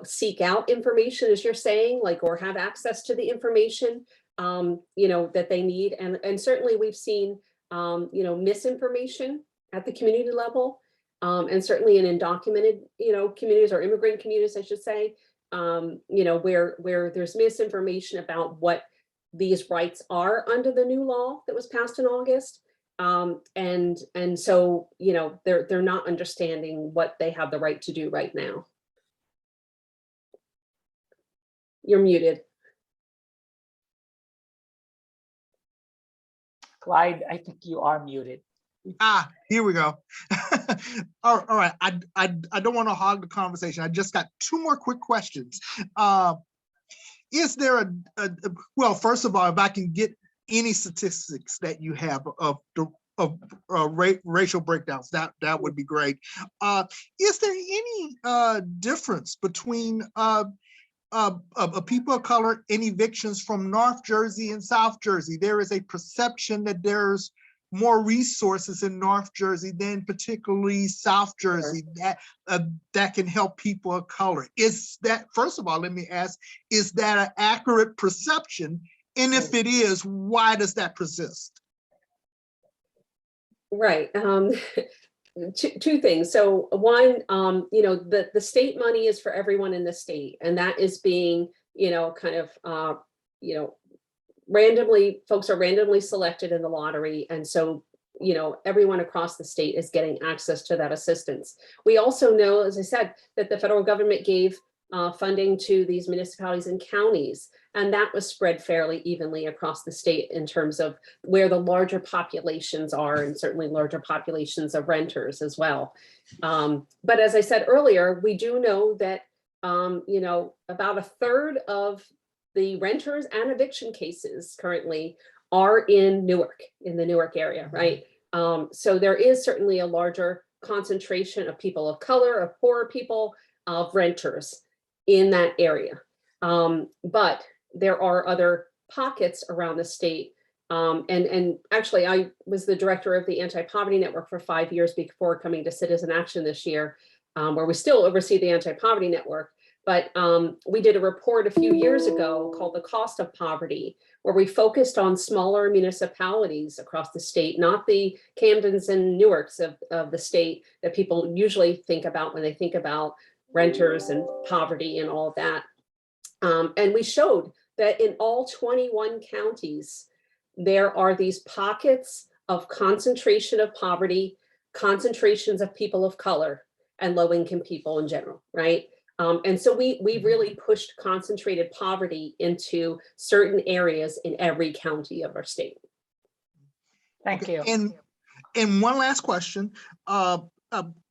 [SPEAKER 4] seek out information, as you're saying, or have access to the information, that they need. And certainly we've seen, misinformation at the community level, and certainly in undocumented, communities, or immigrant communities, I should say, where there's misinformation about what these rights are under the new law that was passed in August. And so, they're not understanding what they have the right to do right now. You're muted.
[SPEAKER 3] Clyde, I think you are muted.
[SPEAKER 12] Here we go. All right, I don't want to hog the conversation. I just got two more quick questions. Is there well, first of all, if I can get any statistics that you have of racial breakdowns, that would be great. Is there any difference between people of color in evictions from North Jersey and South Jersey? There is a perception that there's more resources in North Jersey than particularly South Jersey that can help people of color. Is that, first of all, let me ask, is that an accurate perception? And if it is, why does that persist?
[SPEAKER 4] Right. Two things. So one, the state money is for everyone in the state, and that is being, randomly, folks are randomly selected in the lottery. And so, everyone across the state is getting access to that assistance. We also know, as I said, that the federal government gave funding to these municipalities and counties, and that was spread fairly evenly across the state in terms of where the larger populations are, and certainly larger populations of renters as well. But as I said earlier, we do know that, about a third of the renters and eviction cases currently are in Newark, in the Newark area, right? So there is certainly a larger concentration of people of color, of poorer people, of renters in that area. But there are other pockets around the state. And actually, I was the director of the Anti-Poverty Network for 5 years before coming to Citizen Action this year, where we still oversee the Anti-Poverty Network. But we did a report a few years ago called The Cost of Poverty, where we focused on smaller municipalities across the state, not the Camdens and Newarks of the state that people usually think about when they think about renters and poverty and all of that. And we showed that in all 21 counties, there are these pockets of concentration of poverty, concentrations of people of color, and low-income people in general, right? And so we really pushed concentrated poverty into certain areas in every county of our state.
[SPEAKER 3] Thank you.
[SPEAKER 12] And one last question.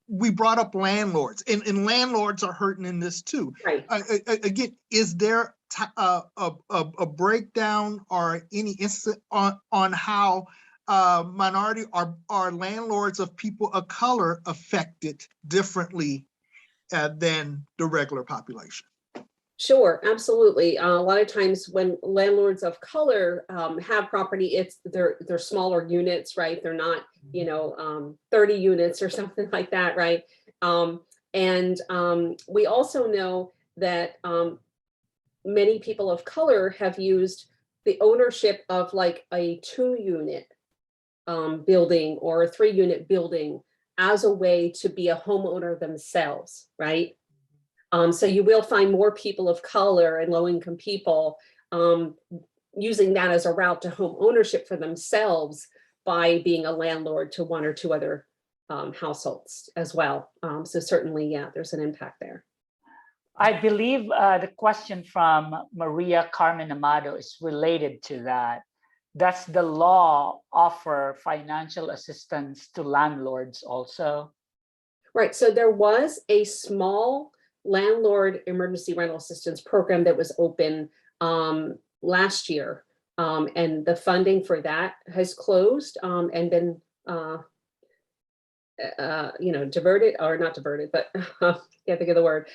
[SPEAKER 12] We brought up landlords, and landlords are hurting in this too.
[SPEAKER 4] Right.
[SPEAKER 12] Again, is there a breakdown or any insight on how minority are landlords of people of color affected differently than the regular population?
[SPEAKER 4] Sure, absolutely. A lot of times when landlords of color have property, they're smaller units, right? They're not, 30 units or something like that, right? And we also know that many people of color have used the ownership of like a 2-unit building or a 3-unit building as a way to be a homeowner themselves, right? So you will find more people of color and low-income people using that as a route to home ownership for themselves by being a landlord to 1 or 2 other households as well. So certainly, yeah, there's an impact there.
[SPEAKER 3] I believe the question from Maria Carmen Amado is related to that. Does the law offer financial assistance to landlords also?
[SPEAKER 4] Right, so there was a small landlord emergency rental assistance program that was open last year. And the funding for that has closed and been, diverted, or not diverted, but can't think of the word.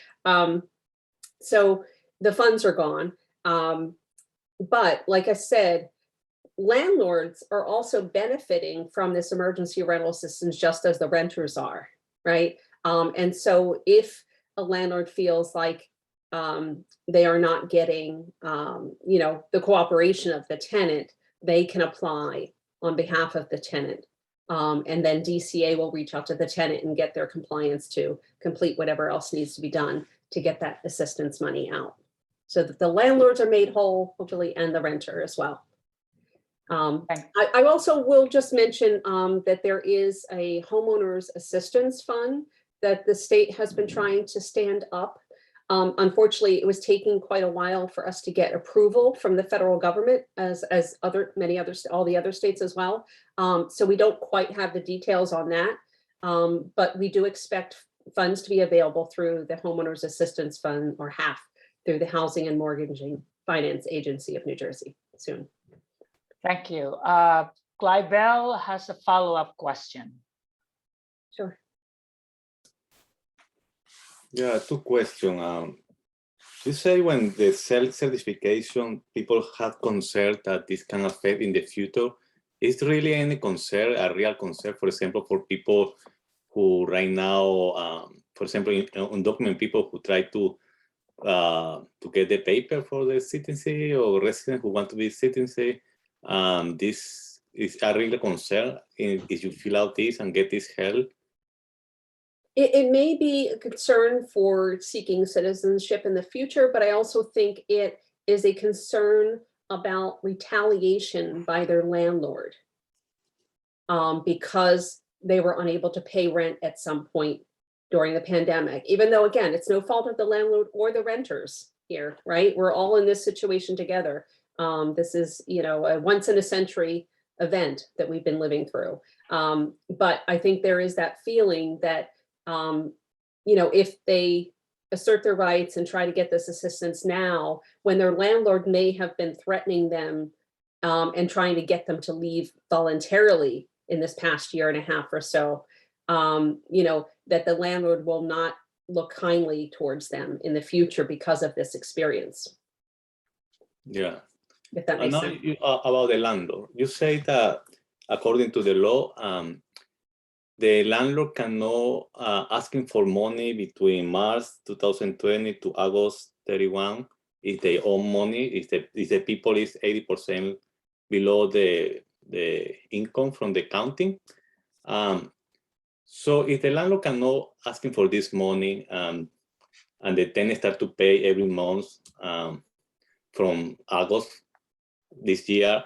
[SPEAKER 4] So the funds are gone. But like I said, landlords are also benefiting from this emergency rental assistance just as the renters are, right? And so if a landlord feels like they are not getting, the cooperation of the tenant, they can apply on behalf of the tenant. And then DCA will reach out to the tenant and get their compliance to complete whatever else needs to be done to get that assistance money out, so that the landlords are made whole, hopefully, and the renter as well. I also will just mention that there is a homeowners assistance fund that the state has been trying to stand up. Unfortunately, it was taking quite a while for us to get approval from the federal government, as all the other states as well. So we don't quite have the details on that, but we do expect funds to be available through the Homeowners Assistance Fund, or HAF, through the Housing and Mortgaging Finance Agency of New Jersey soon.
[SPEAKER 3] Thank you. Clive has a follow-up question.
[SPEAKER 4] Sure.
[SPEAKER 8] Yeah, 2 questions. You say when the self-certification, people have concern that this can affect in the future. Is really any concern, a real concern, for example, for people who right now, for example, undocumented people who try to get the paper for the citizenship, or residents who want to be citizenship? This is a real concern if you fill out this and get this help.
[SPEAKER 4] It may be a concern for seeking citizenship in the future, but I also think it is a concern about retaliation by their landlord because they were unable to pay rent at some point during the pandemic, even though, again, it's no fault of the landlord or the renters here, right? We're all in this situation together. This is, a once in a century event that we've been living through. But I think there is that feeling that, if they assert their rights and try to get this assistance now, when their landlord may have been threatening them and trying to get them to leave voluntarily in this past year and a half or so, that the landlord will not look kindly towards them in the future because of this experience.
[SPEAKER 8] Yeah.
[SPEAKER 4] If that makes sense.
[SPEAKER 8] About the landlord, you say that according to the law, the landlord cannot asking for money between March 2020 to August 31 if they own money, if the people is 80% below the income from the county. So if the landlord cannot asking for this money and the tenant start to pay every month from August this year,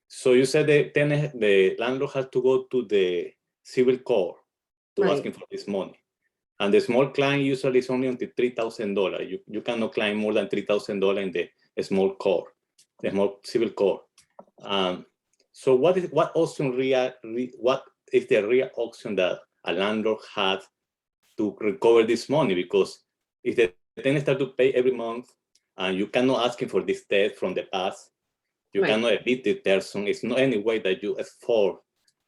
[SPEAKER 8] so you said the landlord has to go to the civil court to
[SPEAKER 4] Right.
[SPEAKER 8] asking for this money. And the small client usually is only until $3,000. You cannot claim more than $3,000 in the small court, the small civil court. So what is the real option that a landlord has to recover this money? Because if the tenant start to pay every month and you cannot ask him for this debt from the past, you
[SPEAKER 4] Right.
[SPEAKER 8] cannot evict the person. It's not any way that you afford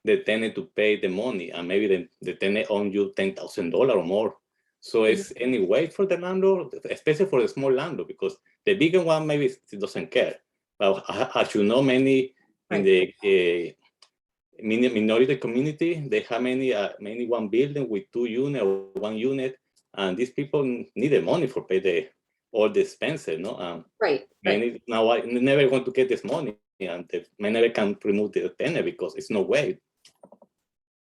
[SPEAKER 8] the tenant to pay the money, and maybe the tenant owes you $10,000 or more. So it's any way for the landlord, especially for the small landlord, because the bigger one maybe doesn't care. But as you know, many in the minority community, they have many one building with 2 units or 1 unit, and these people need the money for pay all the expenses, no?
[SPEAKER 4] Right.
[SPEAKER 8] Many now I never going to get this money, and they never can remove the tenant because it's no way.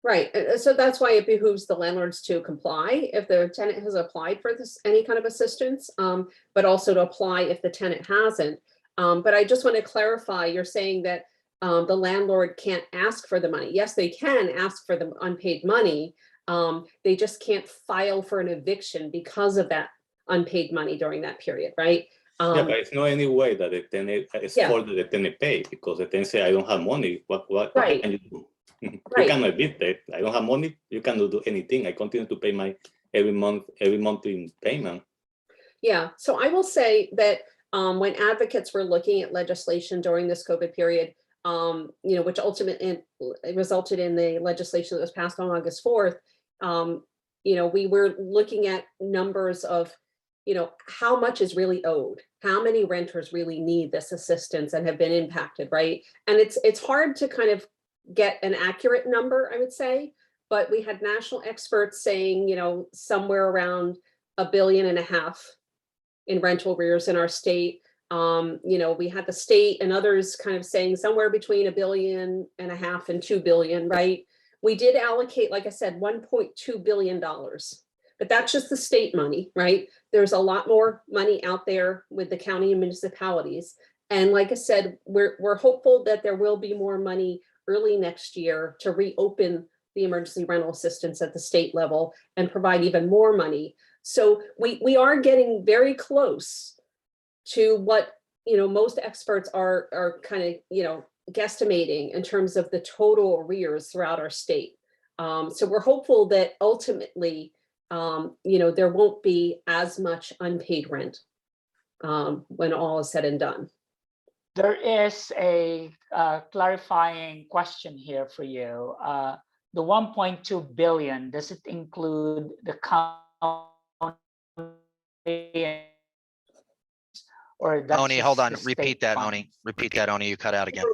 [SPEAKER 4] Right. So that's why it behooves the landlords to comply if the tenant has applied for this, any kind of assistance, but also to apply if the tenant hasn't. But I just want to clarify, you're saying that the landlord can't ask for the money. Yes, they can ask for the unpaid money. They just can't file for an eviction because of that unpaid money during that period, right?
[SPEAKER 8] Yeah, but it's not any way that the tenant is for the tenant pay, because the tenant say, I don't have money. What
[SPEAKER 4] Right.
[SPEAKER 8] can you do? You
[SPEAKER 4] Right.
[SPEAKER 8] cannot evict it. I don't have money. You cannot do anything. I continue to pay my every month in payment.
[SPEAKER 4] Yeah, so I will say that when advocates were looking at legislation during this COVID period, which ultimately resulted in the legislation that was passed on August 4th, we were looking at numbers of, how much is really owed, how many renters really need this assistance and have been impacted, right? And it's hard to kind of get an accurate number, I would say, but we had national experts saying, somewhere around $1.5 billion in rental arrears in our state. We had the state and others kind of saying somewhere between $1.5 billion and $2 billion, right? We did allocate, like I said, $1.2 billion, but that's just the state money, right? There's a lot more money out there with the county and municipalities. And like I said, we're hopeful that there will be more money early next year to reopen the emergency rental assistance at the state level and provide even more money. So we are getting very close to what, most experts are kind of, guesstimating in terms of the total arrears throughout our state. So we're hopeful that ultimately, there won't be as much unpaid rent when all is said and done.
[SPEAKER 3] There is a clarifying question here for you. The 1.2 billion, does it include the county? Or that's
[SPEAKER 1] Oni, hold on.
[SPEAKER 3] just the
[SPEAKER 1] Repeat
[SPEAKER 3] state
[SPEAKER 1] that,
[SPEAKER 3] fund?
[SPEAKER 1] Oni. Repeat that, Oni. You cut out again.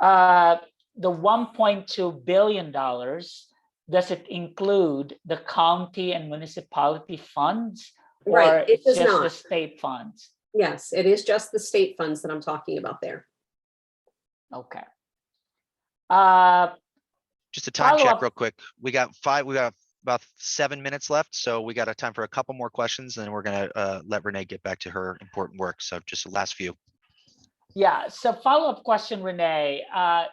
[SPEAKER 3] The $1.2 billion, does it include the county and municipality funds? Or
[SPEAKER 4] Right, it does
[SPEAKER 3] just
[SPEAKER 4] not.
[SPEAKER 3] the state funds?
[SPEAKER 4] Yes, it is just the state funds that I'm talking about there.
[SPEAKER 3] Okay.
[SPEAKER 1] Just a time check
[SPEAKER 3] Follow-up.
[SPEAKER 1] real quick. We got about 7 minutes left. So we got a time for a couple more questions, and then we're gonna let Renee get back to her important work. So just the last few.
[SPEAKER 3] Yeah, so follow-up question, Renee.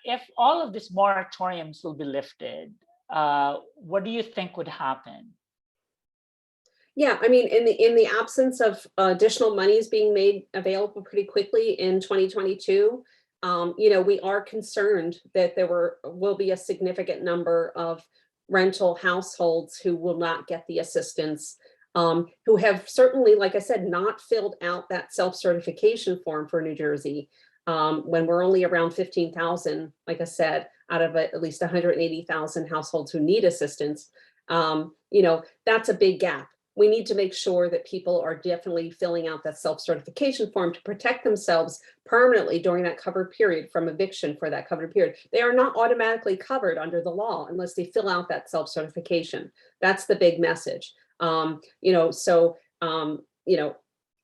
[SPEAKER 3] If all of these moratoriums will be lifted, what do you think would happen?
[SPEAKER 4] Yeah, I mean, in the absence of additional monies being made available pretty quickly in 2022, we are concerned that there will be a significant number of rental households who will not get the assistance, who have certainly, like I said, not filled out that self-certification form for New Jersey, when we're only around 15,000, like I said, out of at least 180,000 households who need assistance. That's a big gap. we need to make sure that people are definitely filling out that self-certification form to protect themselves permanently during that covered period from eviction for that covered period. They are not automatically covered under the law unless they fill out that self-certification. That's the big message. You know, so, you know,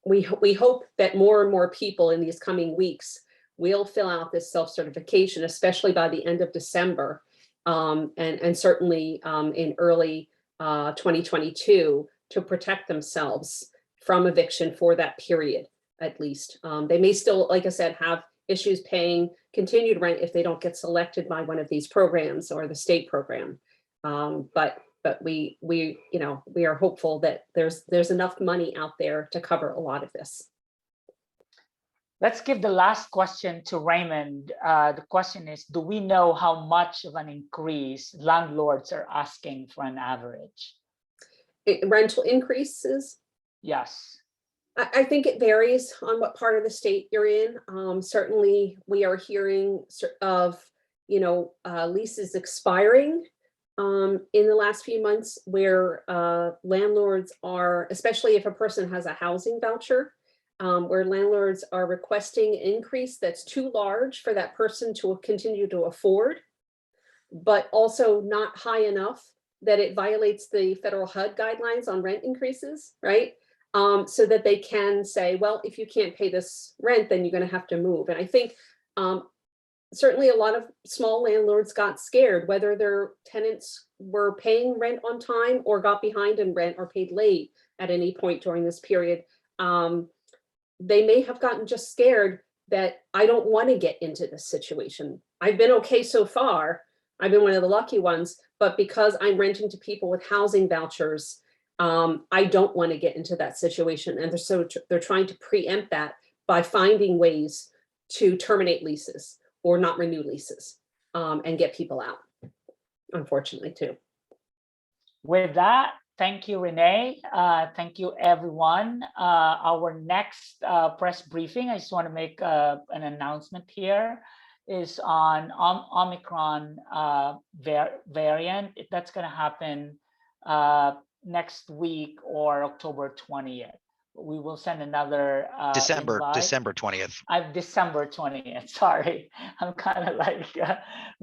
[SPEAKER 4] we hope that more and more people in these coming weeks will fill out this self-certification, especially by the end of December, and certainly in early 2022, to protect themselves from eviction for that period, at least. They may still, like I said, have issues paying continued rent if they don't get selected by one of these programs or the state program. But we you know, we are hopeful that there's enough money out there to cover a lot of this.
[SPEAKER 3] Let's give the last question to Raymond. The question is, do we know how much of an increase landlords are asking for an average?
[SPEAKER 4] Rental increases?
[SPEAKER 3] Yes.
[SPEAKER 4] I think it varies on what part of the state you're in. Certainly, we are hearing of, you know, leases expiring in the last few months where landlords are, especially if a person has a housing voucher, where landlords are requesting an increase that's too large for that person to continue to afford, but also not high enough that it violates the federal HUD guidelines on rent increases, right? So that they can say, well, if you can't pay this rent, then you're going to have to move. And I think certainly a lot of small landlords got scared, whether their tenants were paying rent on time or got behind in rent or paid late at any point during this period. They may have gotten just scared that I don't want to get into this situation. I've been okay so far. I've been one of the lucky ones, but because I'm renting to people with housing vouchers, I don't want to get into that situation. And they're trying to preempt that by finding ways to terminate leases or not renew leases and get people out, unfortunately, too.
[SPEAKER 3] With that, thank you, Renee. Thank you, everyone. Our next press briefing, I just want to make an announcement here, is on Omicron variant. That's going to happen next week or October 20th. We will send another
[SPEAKER 1] December
[SPEAKER 3] invite.
[SPEAKER 1] December 20th.
[SPEAKER 3] December 20th. Sorry, I'm kind of like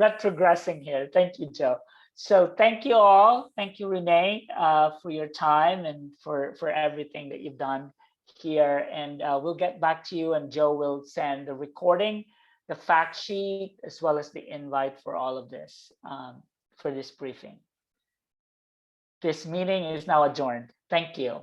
[SPEAKER 3] retrogressing here. Thank you, Joe. So thank you all. Thank you, Renee, for your time and for everything that you've done here. And we'll get back to you, and Joe will send the recording, the fact sheet, as well as the invite for all of this, for this briefing. This meeting is now adjourned. Thank you.